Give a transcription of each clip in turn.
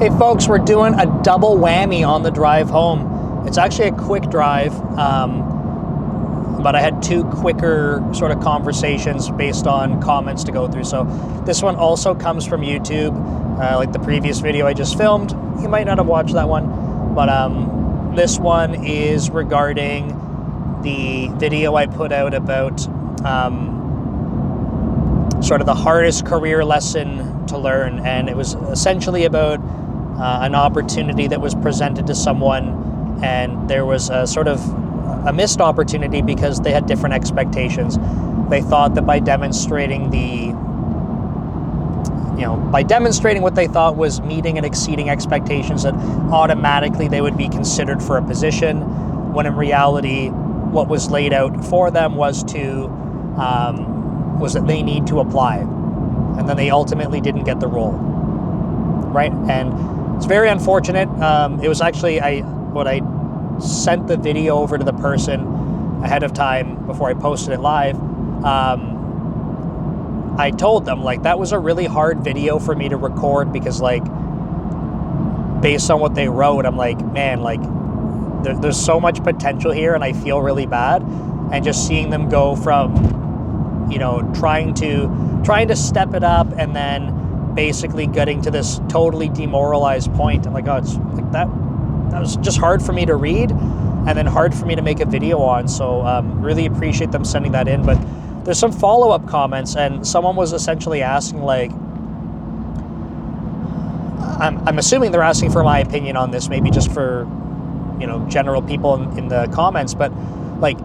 Hey folks, we're doing a double whammy on the drive home. It's actually a quick drive, but I had two quicker sort of conversations based on comments to go through. So this one also comes from YouTube, like the previous video I just filmed. You might not have watched that one, but this one is regarding the video I put out about sort of the hardest career lesson to learn, and it was essentially about an opportunity that was presented to someone, and there was a sort of a missed opportunity because they had different expectations. They thought that by demonstrating what they thought was meeting and exceeding expectations, that automatically they would be considered for a position, when in reality what was laid out for them was that they need to apply, and then they ultimately didn't get the role, right? And it's very unfortunate. It was actually I sent the video over to the person ahead of time before I posted it live. I told them, like, that was a really hard video for me to record because, like, based on what they wrote, I'm like, man, like, there's so much potential here, and I feel really bad. And just seeing them go from, trying to step it up and then basically getting to this totally demoralized point. I'm like, oh, it's like that was just hard for me to read, and then hard for me to make a video on. So really appreciate them sending that in. But there's some follow-up comments, and someone was essentially asking, like, I'm assuming they're asking for my opinion on this, maybe just for general people in the comments, but like,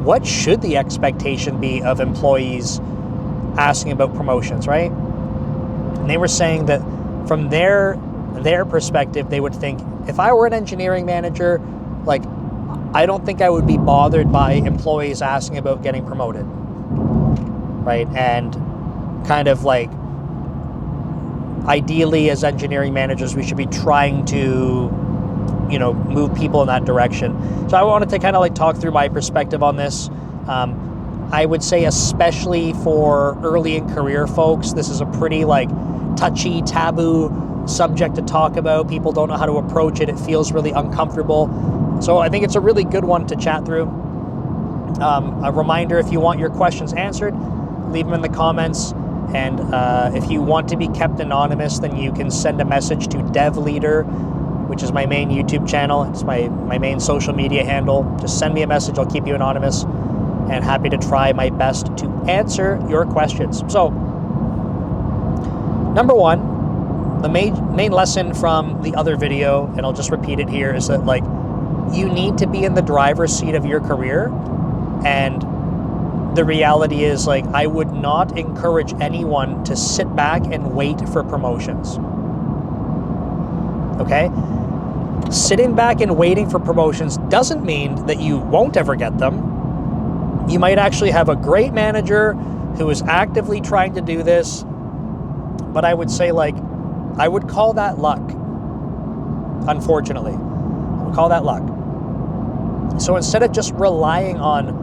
what should the expectation be of employees asking about promotions, right? And they were saying that from their perspective, they would think, if I were an engineering manager, like, I don't think I would be bothered by employees asking about getting promoted, right? And kind of like, ideally as engineering managers, we should be trying to move people in that direction. So I wanted to kind of like talk through my perspective on this. I would say, especially for early in career folks, this is a pretty like touchy, taboo subject to talk about. People don't know how to approach it. It feels really uncomfortable. So I think it's a really good one to chat through. A reminder, if you want your questions answered, leave them in the comments. And if you want to be kept anonymous, then you can send a message to DevLeader, which is my main YouTube channel. It's my main social media handle. Just send me a message. I'll keep you anonymous, and happy to try my best to answer your questions. So, number one, the main lesson from the other video, and I'll just repeat it here, is that, like, you need to be in the driver's seat of your career. And the reality is, like, I would not encourage anyone to sit back and wait for promotions. Okay? Sitting back and waiting for promotions doesn't mean that you won't ever get them. You might actually have a great manager who is actively trying to do this, but I would say, like, I would call that luck. Unfortunately, I would call that luck. So instead of just relying on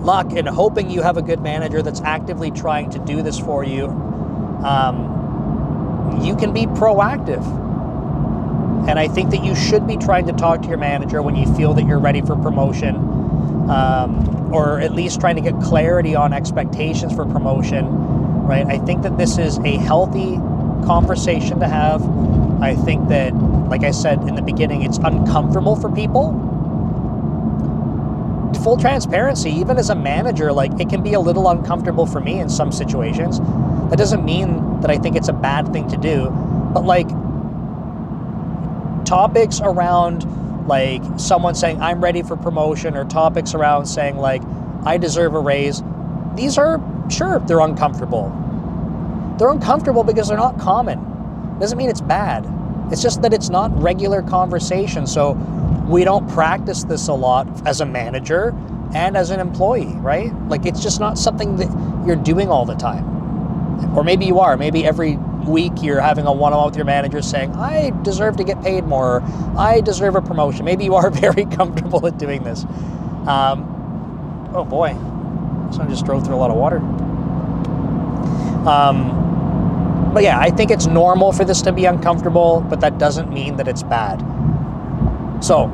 luck and hoping you have a good manager that's actively trying to do this for you, you can be proactive. And I think that you should be trying to talk to your manager when you feel that you're ready for promotion, or at least trying to get clarity on expectations for promotion, right? I think that this is a healthy conversation to have. I think that, like I said in the beginning, it's uncomfortable for people. Full transparency, even as a manager, like, it can be a little uncomfortable for me in some situations. That doesn't mean that I think it's a bad thing to do, but like, topics around like someone saying I'm ready for promotion, or topics around saying like I deserve a raise, these are, sure, they're uncomfortable. They're uncomfortable because they're not common. Doesn't mean it's bad. It's just that it's not regular conversation. So we don't practice this a lot as a manager and as an employee, right? Like, it's just not something that you're doing all the time. Or maybe you are. Maybe every week you're having a one-on-one with your manager saying, I deserve to get paid more, or I deserve a promotion. Maybe you are very comfortable at doing this. Oh boy, someone just drove through a lot of water. But yeah, I think it's normal for this to be uncomfortable, but that doesn't mean that it's bad. So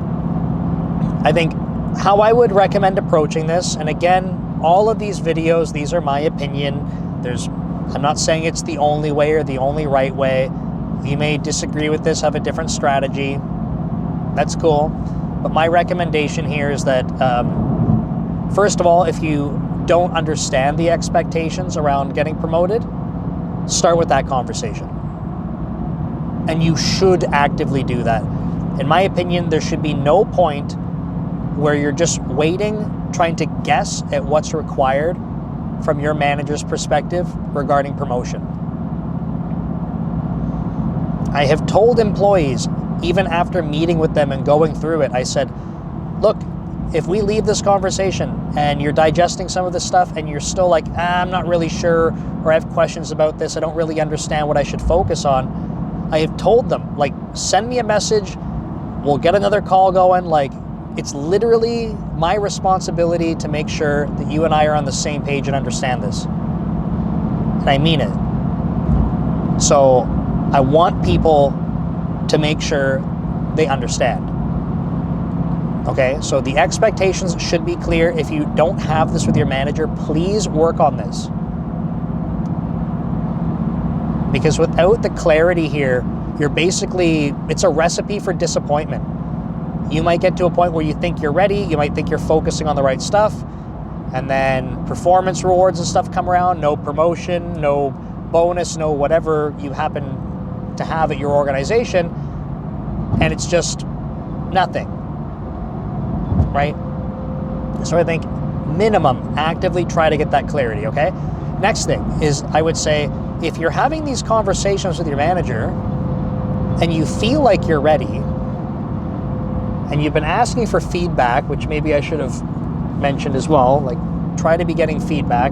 I think how I would recommend approaching this, and again, all of these videos, these are my opinion. I'm not saying it's the only way or the only right way. You may disagree with this, have a different strategy. That's cool. But my recommendation here is that, first of all, if you don't understand the expectations around getting promoted, start with that conversation. And you should actively do that. In my opinion, there should be no point where you're just waiting, trying to guess at what's required from your manager's perspective regarding promotion. I have told employees, even after meeting with them and going through it, I said, look, if we leave this conversation and you're digesting some of this stuff and you're still like, I'm not really sure, or I have questions about this, I don't really understand what I should focus on, I have told them, like, send me a message, we'll get another call going. Like, it's literally my responsibility to make sure that you and I are on the same page and understand this. And I mean it. So I want people to make sure they understand. Okay, so the expectations should be clear. If you don't have this with your manager, please work on this. Because without the clarity here, it's a recipe for disappointment. You might get to a point where you think you're ready, you might think you're focusing on the right stuff, and then performance rewards and stuff come around, no promotion, no bonus, no whatever you happen to have at your organization, and it's just nothing, right? So I think minimum, actively try to get that clarity, okay? Next thing is, I would say, if you're having these conversations with your manager and you feel like you're ready, and you've been asking for feedback, which maybe I should have mentioned as well, like try to be getting feedback.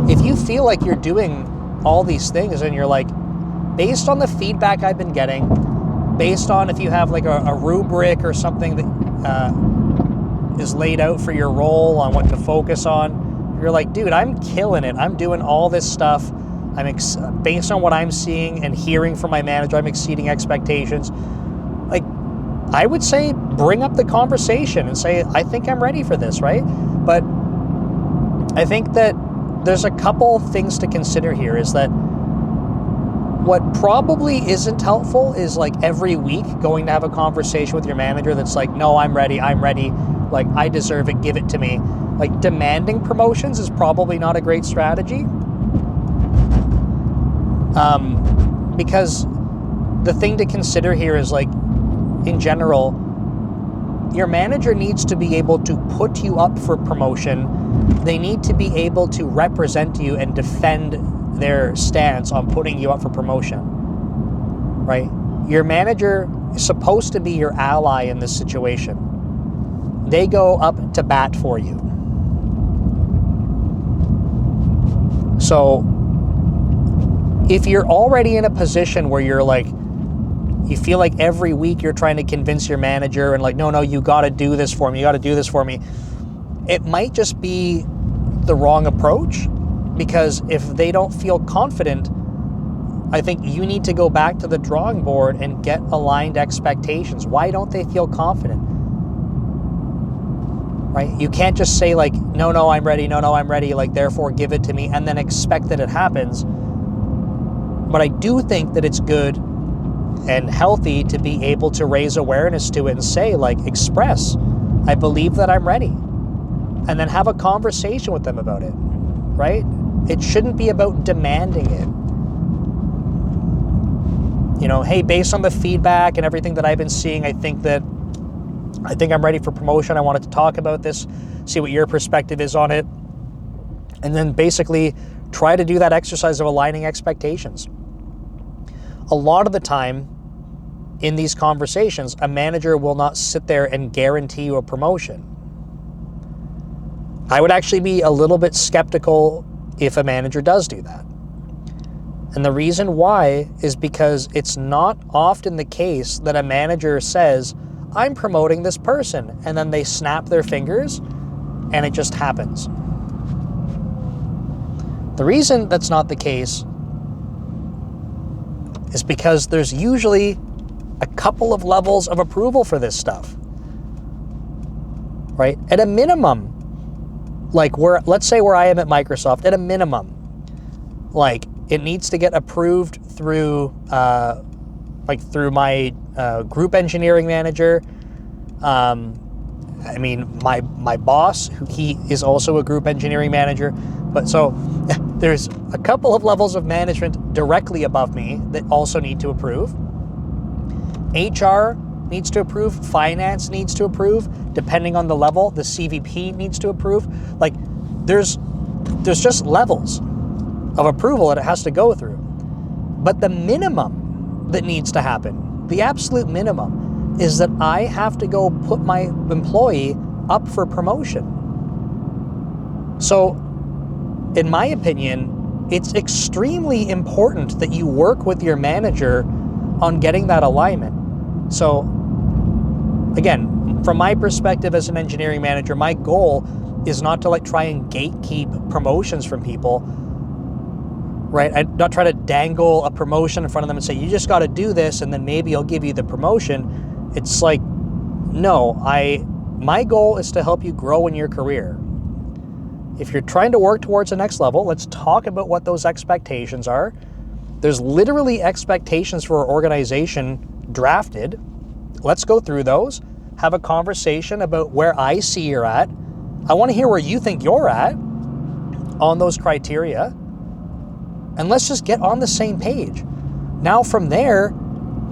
If you feel like you're doing all these things and you're like, based on the feedback I've been getting, based on if you have like a rubric or something that is laid out for your role on what to focus on, you're like, dude, I'm killing it. I'm doing all this stuff. Based on what I'm seeing and hearing from my manager, I'm exceeding expectations. Like, I would say bring up the conversation and say, I think I'm ready for this, right? But I think that there's a couple things to consider here, is that what probably isn't helpful is like every week going to have a conversation with your manager that's like, no, I'm ready, like I deserve it, give it to me. Like, demanding promotions is probably not a great strategy. Because the thing to consider here is, like, in general, your manager needs to be able to put you up for promotion. They need to be able to represent you and defend their stance on putting you up for promotion, right? Your manager is supposed to be your ally in this situation. They go up to bat for you. So if you're already in a position where you're like, you feel like every week you're trying to convince your manager and like, no, you got to do this for me, it might just be the wrong approach, because if they don't feel confident, I think you need to go back to the drawing board and get aligned expectations. Why don't they feel confident? Right? You can't just say like, no, I'm ready, like, therefore give it to me, and then expect that it happens. But I do think that it's good and healthy to be able to raise awareness to it and say, like, express, I believe that I'm ready. And then have a conversation with them about it, right? It shouldn't be about demanding it. You know, hey, based on the feedback and everything that I've been seeing, I think I'm ready for promotion. I wanted to talk about this, see what your perspective is on it. And then basically try to do that exercise of aligning expectations. A lot of the time in these conversations, a manager will not sit there and guarantee you a promotion. I would actually be a little bit skeptical if a manager does do that. And the reason why is because it's not often the case that a manager says, I'm promoting this person, and then they snap their fingers and it just happens. The reason that's not the case is because there's usually a couple of levels of approval for this stuff, right? At a minimum, like let's say where I am at Microsoft, at a minimum, like it needs to get approved through through my group engineering manager. I mean, my boss, he is also a group engineering manager. But so there's a couple of levels of management directly above me that also need to approve. HR needs to approve. Finance needs to approve. Depending on the level, the CVP needs to approve. Like there's just levels of approval that it has to go through. But the minimum that needs to happen, the absolute minimum, is that I have to go put my employee up for promotion. So, in my opinion, it's extremely important that you work with your manager on getting that alignment. So, again, from my perspective as an engineering manager, my goal is not to like try and gatekeep promotions from people, right? I not try to dangle a promotion in front of them and say, you just got to do this and then maybe I'll give you the promotion. It's like, no, my goal is to help you grow in your career. If you're trying to work towards the next level, let's talk about what those expectations are. There's literally expectations for our organization drafted. Let's go through those, have a conversation about where I see you're at. I want to hear where you think you're at on those criteria. And let's just get on the same page. Now from there,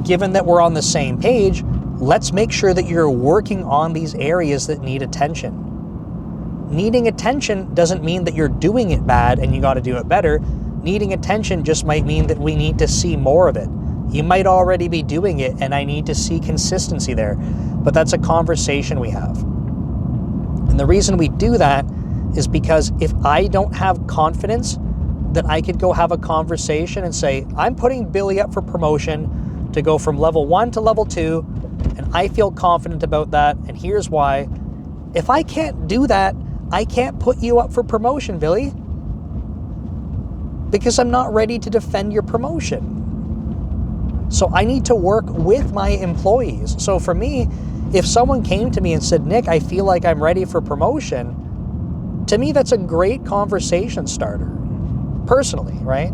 given that we're on the same page, let's make sure that you're working on these areas that need attention. Needing attention doesn't mean that you're doing it bad and you got to do it better. Needing attention just might mean that we need to see more of it. You might already be doing it and I need to see consistency there. But that's a conversation we have. And the reason we do that is because if I don't have confidence that I could go have a conversation and say, I'm putting Billy up for promotion to go from level 1 to level 2, and I feel confident about that, and here's why. If I can't do that, I can't put you up for promotion, Billy, because I'm not ready to defend your promotion. So I need to work with my employees. So for me, if someone came to me and said, Nick, I feel like I'm ready for promotion, to me, that's a great conversation starter, personally, right?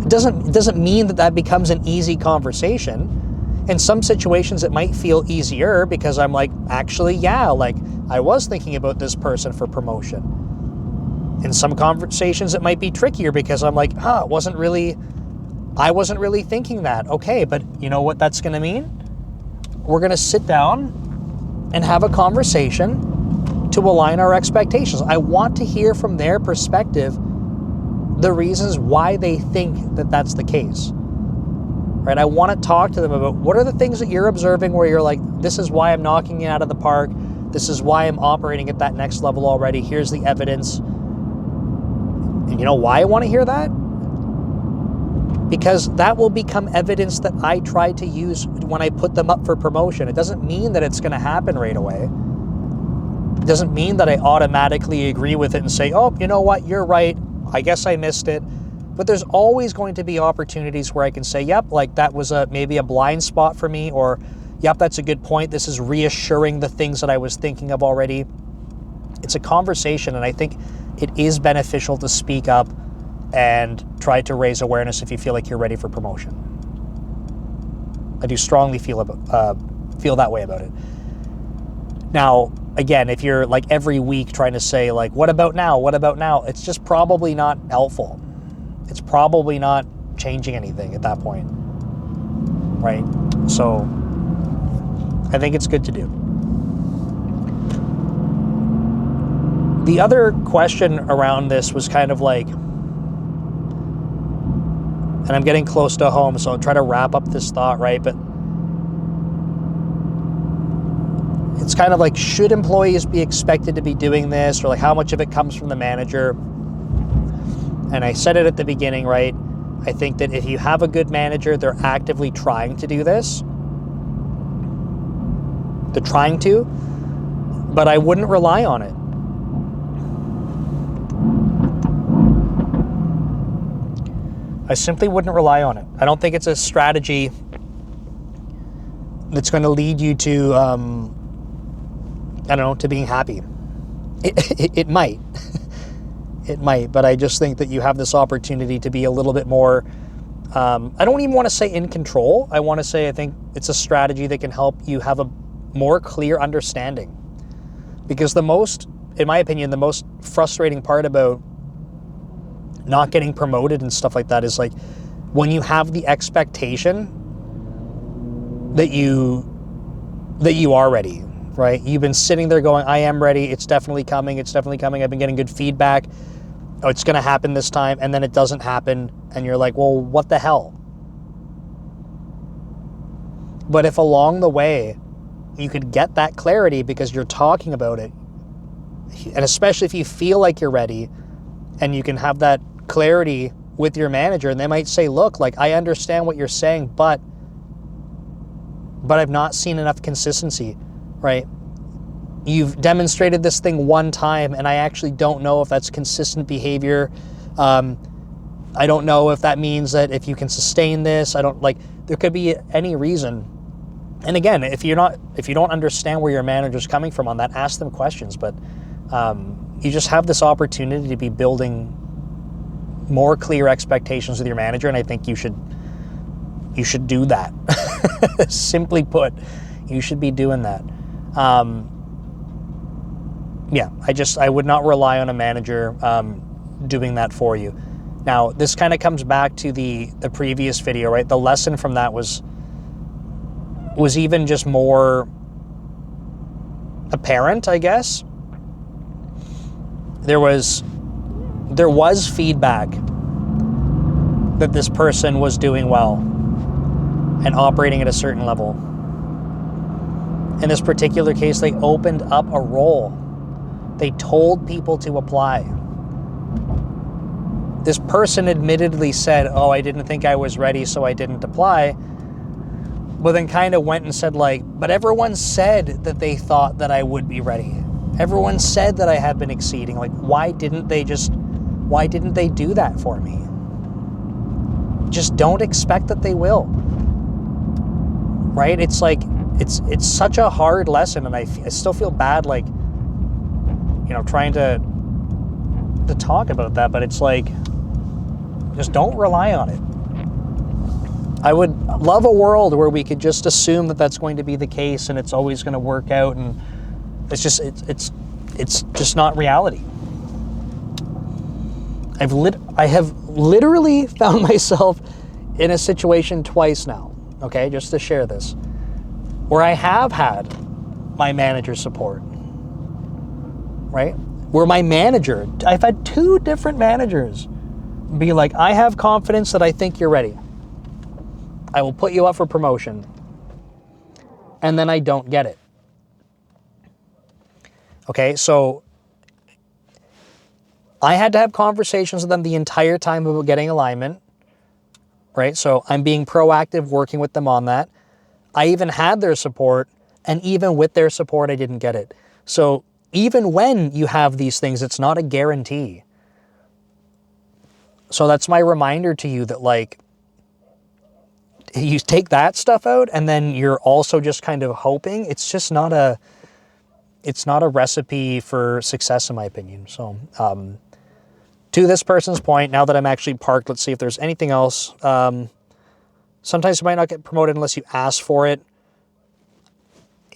It doesn't mean that becomes an easy conversation. In some situations, it might feel easier because I'm like, actually, yeah, like I was thinking about this person for promotion. In some conversations, it might be trickier because I'm like, I wasn't really thinking that. Okay, but you know what that's going to mean? We're going to sit down and have a conversation to align our expectations. I want to hear from their perspective the reasons why they think that that's the case, right? I want to talk to them about what are the things that you're observing where you're like, this is why I'm knocking it out of the park. This is why I'm operating at that next level already. Here's the evidence. And you know why I want to hear that? Because that will become evidence that I try to use when I put them up for promotion. It doesn't mean that it's going to happen right away. It doesn't mean that I automatically agree with it and say, oh, you know what, you're right. I guess I missed it. But there's always going to be opportunities where I can say, yep, like that was maybe a blind spot for me, or yep, that's a good point. This is reassuring the things that I was thinking of already. It's a conversation, and I think it is beneficial to speak up and try to raise awareness if you feel like you're ready for promotion. I do strongly feel that way about it. Now, again, if you're like every week trying to say like, what about now? What about now? It's just probably not helpful. It's probably not changing anything at that point, right? So I think it's good to do. The other question around this was kind of like, and I'm getting close to home, so I'll try to wrap up this thought, right? But it's kind of like, should employees be expected to be doing this, or like how much of it comes from the manager? And I said it at the beginning, right? I think that if you have a good manager, they're actively trying to do this. They're trying to, but I wouldn't rely on it. I simply wouldn't rely on it. I don't think it's a strategy that's going to lead you to, I don't know, to being happy. It might. It might, but I just think that you have this opportunity to be a little bit more, I don't even want to say in control. I want to say I think it's a strategy that can help you have a more clear understanding. Because in my opinion, the most frustrating part about not getting promoted and stuff like that is like when you have the expectation that you are ready, right? You've been sitting there going, I am ready. It's definitely coming. It's definitely coming. I've been getting good feedback. Oh, it's going to happen this time. And then it doesn't happen. And you're like, well, what the hell? But if along the way you could get that clarity because you're talking about it, and especially if you feel like you're ready and you can have that clarity with your manager, and they might say, look, like, I understand what you're saying, but I've not seen enough consistency, right? You've demonstrated this thing one time, and I actually don't know if that's consistent behavior. I don't know if that means that if you can sustain this, there could be any reason. And again, if you don't understand where your manager's coming from on that, ask them questions. But you just have this opportunity to be building more clear expectations with your manager, and I think you should do that. Simply put, you should be doing that. I would not rely on a manager doing that for you. Now, this kind of comes back to the previous video, right? The lesson from that was even just more apparent, I guess. There was feedback that this person was doing well and operating at a certain level. In this particular case, they opened up a role. They told people to apply. This person admittedly said, oh, I didn't think I was ready, so I didn't apply. But then kind of went and said, like, but everyone said that they thought that I would be ready. Everyone said that I have been exceeding. Like, why didn't they do that for me? Just don't expect that they will. Right? It's like, it's such a hard lesson, and I still feel bad, like, trying to talk about that, but it's like, just don't rely on it. I would love a world where we could just assume that that's going to be the case and it's always going to work out, and it's just not reality. I have literally found myself in a situation twice now, okay, just to share this, where I have had my manager support, right? Where I've had 2 different managers be like, I have confidence that I think you're ready. I will put you up for promotion. And then I don't get it. Okay, so I had to have conversations with them the entire time about getting alignment, right? So I'm being proactive, working with them on that. I even had their support, and even with their support, I didn't get it. So even when you have these things, it's not a guarantee. So that's my reminder to you that, like, you take that stuff out and then you're also just kind of hoping. It's just not a recipe for success, in my opinion. So to this person's point, now that I'm actually parked, let's see if there's anything else. Sometimes you might not get promoted unless you ask for it.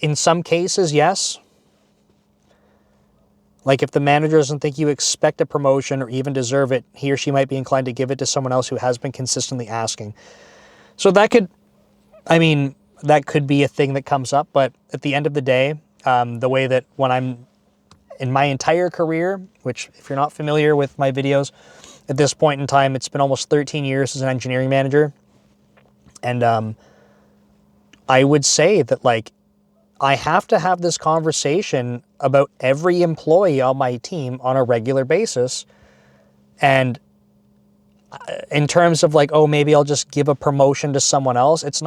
In some cases, yes. Like if the manager doesn't think you expect a promotion or even deserve it, he or she might be inclined to give it to someone else who has been consistently asking. So that could be a thing that comes up, but at the end of the day, the way that when I'm in my entire career, which if you're not familiar with my videos, at this point in time, it's been almost 13 years as an engineering manager. And I would say that, like, I have to have this conversation about every employee on my team on a regular basis. And in terms of like, oh, maybe I'll just give a promotion to someone else, it's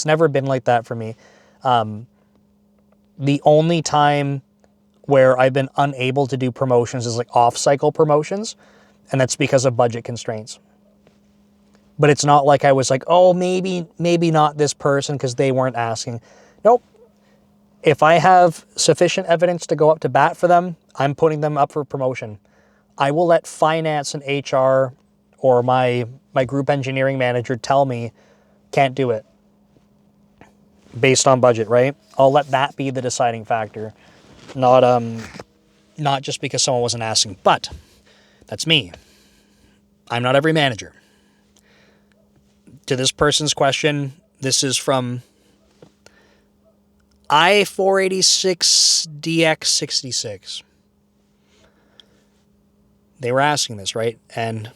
never been like that for me. The only time where I've been unable to do promotions is like off-cycle promotions, and that's because of budget constraints. But it's not like I was like, oh, maybe not this person because they weren't asking. Nope. If I have sufficient evidence to go up to bat for them, I'm putting them up for promotion. I will let finance and HR or my group engineering manager tell me can't do it based on budget, right? I'll let that be the deciding factor, not just because someone wasn't asking. But that's me. I'm not every manager. To this person's question, this is from I-486DX66. They were asking this, right? And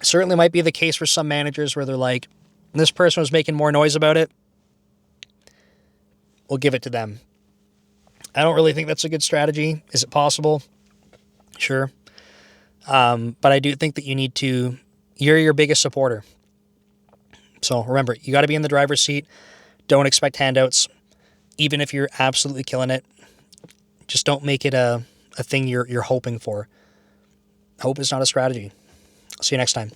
certainly might be the case for some managers where they're like, this person was making more noise about it. We'll give it to them. I don't really think that's a good strategy. Is it possible? Sure. But I do think that you're your biggest supporter. So remember, you got to be in the driver's seat. Don't expect handouts. Even if you're absolutely killing it, just don't make it a thing you're hoping for. Hope is not a strategy. See you next time.